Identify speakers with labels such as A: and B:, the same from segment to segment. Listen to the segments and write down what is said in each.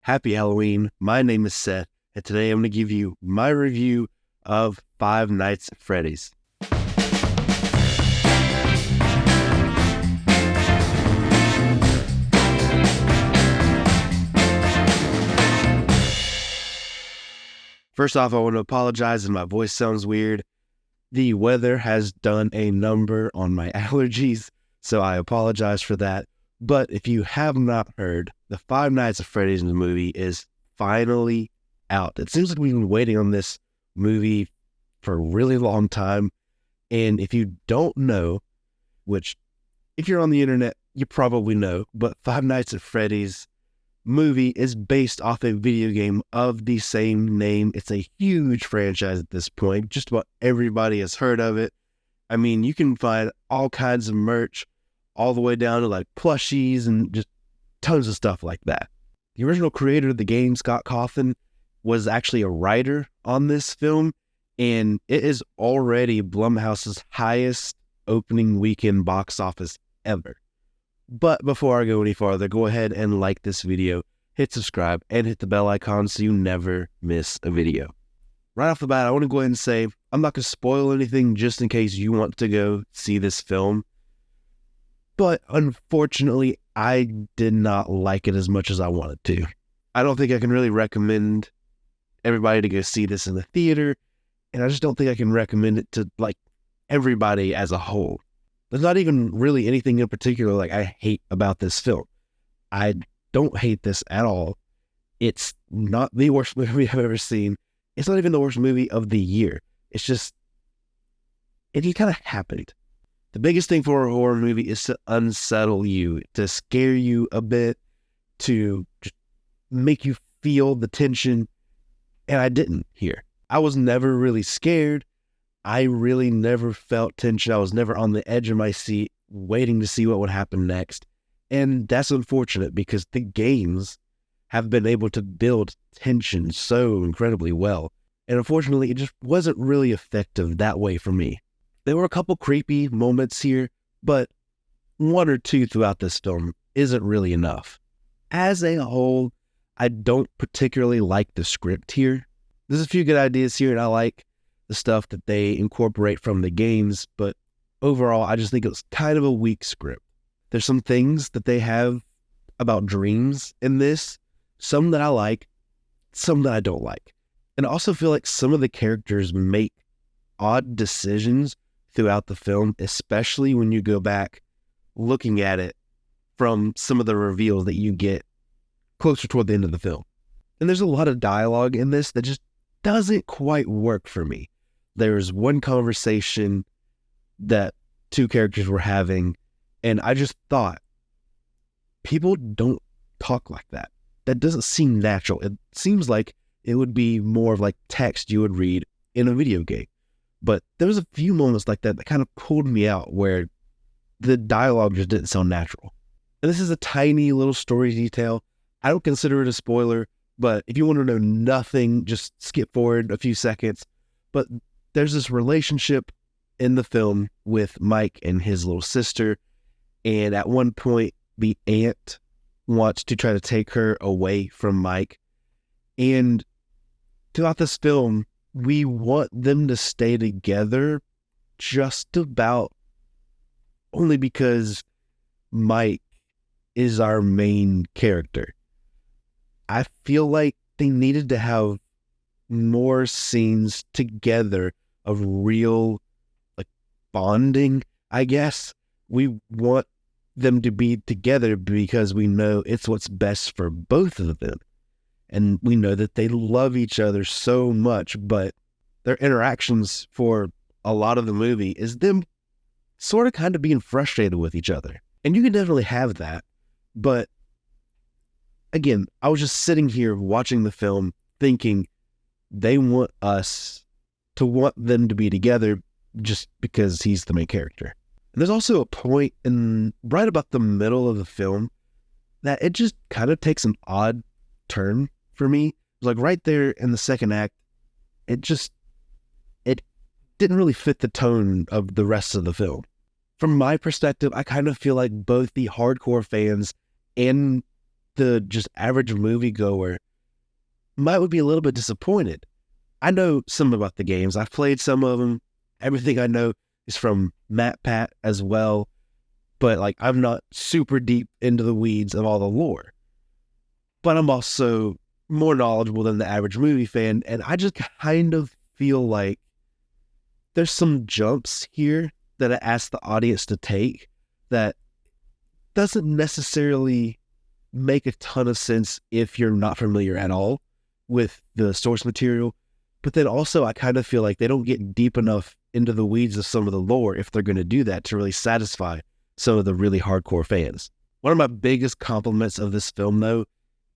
A: Happy Halloween. My name is Seth, and today I'm going to give you my review of Five Nights at Freddy's. First off, I want to apologize if my voice sounds weird. The weather has done a number on my allergies, so I apologize for that. But if you have not heard, the Five Nights at Freddy's movie is finally out. It seems like we've been waiting on this movie for a really long time. And if you don't know, which if you're on the internet, you probably know, but Five Nights at Freddy's movie is based off a video game of the same name. It's a huge franchise at this point. Just about everybody has heard of it. I mean, you can find all kinds of merch, all the way down to like plushies and just tons of stuff like that. The original creator of the game, Scott Cawthon, was actually a writer on this film, and it is already Blumhouse's highest opening weekend box office ever. But before I go any farther, go ahead and like this video, hit subscribe, and hit the bell icon so you never miss a video. Right off the bat, I want to go ahead and say, I'm not going to spoil anything just in case you want to go see this film. But unfortunately, I did not like it as much as I wanted to. I don't think I can really recommend everybody to go see this in the theater, and I just don't think I can recommend it to like everybody as a whole. There's not even really anything in particular like I hate about this film. I don't hate this at all. It's not the worst movie I've ever seen. It's not even the worst movie of the year. It's just, it just kind of happened. The biggest thing for a horror movie is to unsettle you, to scare you a bit, to just make you feel the tension. And I didn't here. I was never really scared. I really never felt tension. I was never on the edge of my seat waiting to see what would happen next. And that's unfortunate because the games have been able to build tension so incredibly well. And unfortunately, it just wasn't really effective that way for me. There were a couple creepy moments here, but one or two throughout this film isn't really enough. As a whole, I don't particularly like the script here. There's a few good ideas here, and I like the stuff that they incorporate from the games, but overall, I just think it was kind of a weak script. There's some things that they have about dreams in this, some that I like, some that I don't like. And I also feel like some of the characters make odd decisions throughout the film, especially when you go back looking at it from some of the reveals that you get closer toward the end of the film. And there's a lot of dialogue in this that just doesn't quite work for me. There's one conversation that two characters were having, and I just thought, people don't talk like that. That doesn't seem natural. It seems like it would be more of like text you would read in a video game. But there was a few moments like that that kind of pulled me out where the dialogue just didn't sound natural. And this is a tiny little story detail. I don't consider it a spoiler, but if you want to know nothing, just skip forward a few seconds. But there's this relationship in the film with Mike and his little sister. And at one point, the aunt wants to try to take her away from Mike. And throughout this film, we want them to stay together just about only because Mike is our main character. I feel like they needed to have more scenes together of real like bonding, I guess. We want them to be together because we know it's what's best for both of them. And we know that they love each other so much, but their interactions for a lot of the movie is them sort of kind of being frustrated with each other. And you can definitely have that. But again, I was just sitting here watching the film thinking they want us to want them to be together just because he's the main character. And there's also a point in right about the middle of the film that it just kind of takes an odd turn for me. It was like right there in the second act, it didn't really fit the tone of the rest of the film. From my perspective, I kind of feel like both the hardcore fans and the just average moviegoer would be a little bit disappointed. I know some about the games. I've played some of them. Everything I know is from MatPat as well. But like, I'm not super deep into the weeds of all the lore. But I'm also more knowledgeable than the average movie fan. And I just kind of feel like there's some jumps here that I ask the audience to take that doesn't necessarily make a ton of sense if you're not familiar at all with the source material. But then also, I kind of feel like they don't get deep enough into the weeds of some of the lore if they're going to do that to really satisfy some of the really hardcore fans. One of my biggest compliments of this film, though,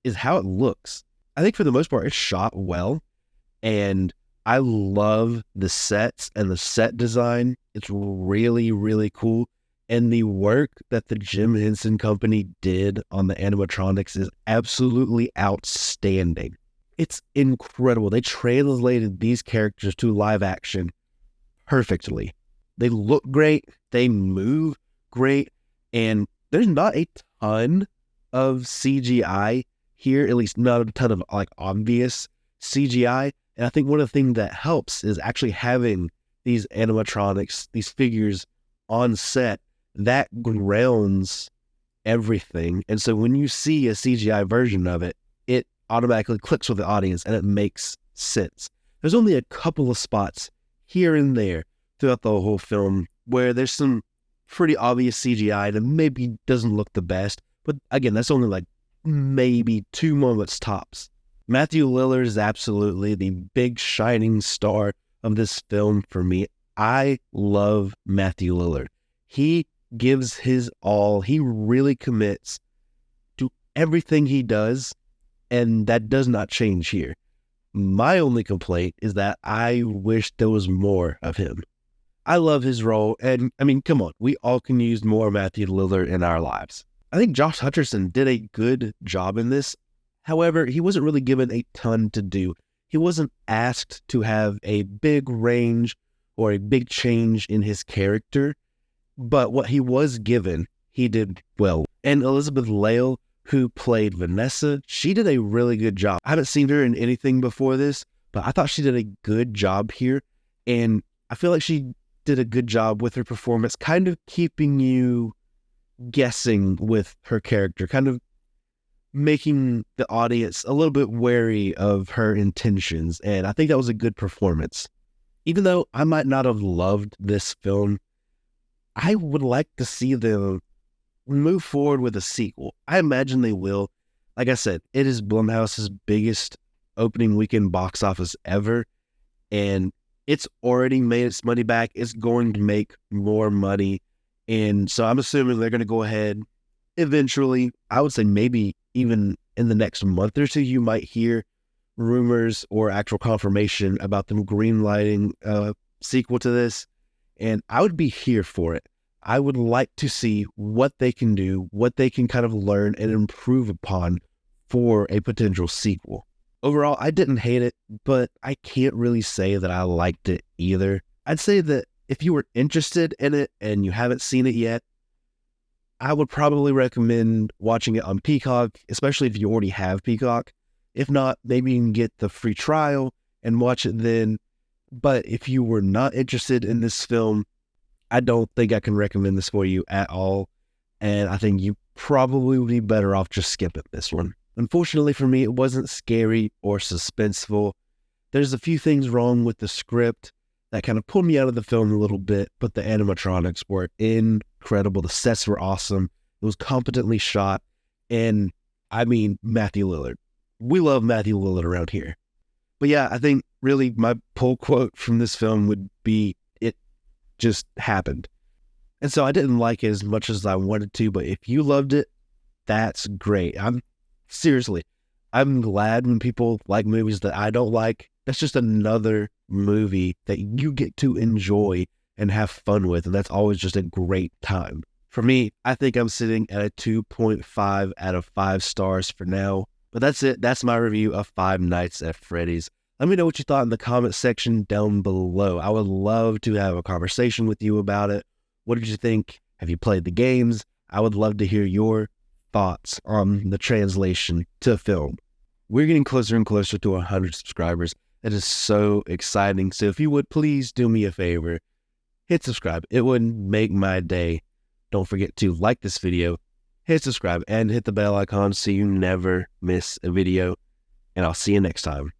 A: is how it looks. I think for the most part, it's shot well, and I love the sets and the set design. It's really, really cool. And the work that the Jim Henson Company did on the animatronics is absolutely outstanding. It's incredible. They translated these characters to live action perfectly. They look great. They move great. And there's not a ton of CGI here, at least not a ton of like obvious CGI. And I think one of the things that helps is actually having these animatronics, these figures on set that grounds everything. And so when you see a CGI version of it, it automatically clicks with the audience and it makes sense. There's only a couple of spots here and there throughout the whole film where there's some pretty obvious CGI that maybe doesn't look the best. But again, that's only like maybe 2 moments tops. Matthew Lillard is absolutely the big shining star of this film for me. I love Matthew Lillard. He gives his all. He really commits to everything he does, and that does not change here. My only complaint is that I wish there was more of him. I love his role, and I mean, come on, we all can use more Matthew Lillard in our lives. I think Josh Hutcherson did a good job in this. However, he wasn't really given a ton to do. He wasn't asked to have a big range or a big change in his character, but what he was given, he did well. And Elizabeth Lail, who played Vanessa, she did a really good job. I haven't seen her in anything before this, but I thought she did a good job here. And I feel like she did a good job with her performance, kind of keeping you guessing with her character, kind of making the audience a little bit wary of her intentions. And I think that was a good performance. Even though I might not have loved this film, I would like to see them move forward with a sequel. I imagine they will. Like I said, it is Blumhouse's biggest opening weekend box office ever, and it's already made its money back. It's going to make more money, and so I'm assuming they're going to go ahead eventually. I would say maybe even in the next month or two, you might hear rumors or actual confirmation about them greenlighting a sequel to this, and I would be here for it. I would like to see what they can do, what they can kind of learn and improve upon for a potential sequel. Overall, I didn't hate it, but I can't really say that I liked it either. I'd say that if you were interested in it and you haven't seen it yet, I would probably recommend watching it on Peacock, especially if you already have Peacock. If not, maybe you can get the free trial and watch it then. But if you were not interested in this film, I don't think I can recommend this for you at all. And I think you probably would be better off just skipping this one. Unfortunately for me, it wasn't scary or suspenseful. There's a few things wrong with the script that kind of pulled me out of the film a little bit, but the animatronics were incredible. The sets were awesome. It was competently shot. And I mean, Matthew Lillard. We love Matthew Lillard around here. But yeah, I think really my pull quote from this film would be, it just happened. And so I didn't like it as much as I wanted to, but if you loved it, that's great. I'm glad when people like movies that I don't like. That's just another movie that you get to enjoy and have fun with, and that's always just a great time. For me, I think I'm sitting at a 2.5 out of 5 stars for now. But that's it. That's my review of Five Nights at Freddy's. Let me know what you thought in the comment section down below. I would love to have a conversation with you about it. What did you think? Have you played the games? I would love to hear your thoughts on the translation to film. We're getting closer and closer to 100 subscribers. It is so exciting. So if you would please do me a favor, hit subscribe. It would make my day. Don't forget to like this video, hit subscribe, and hit the bell icon so you never miss a video. And I'll see you next time.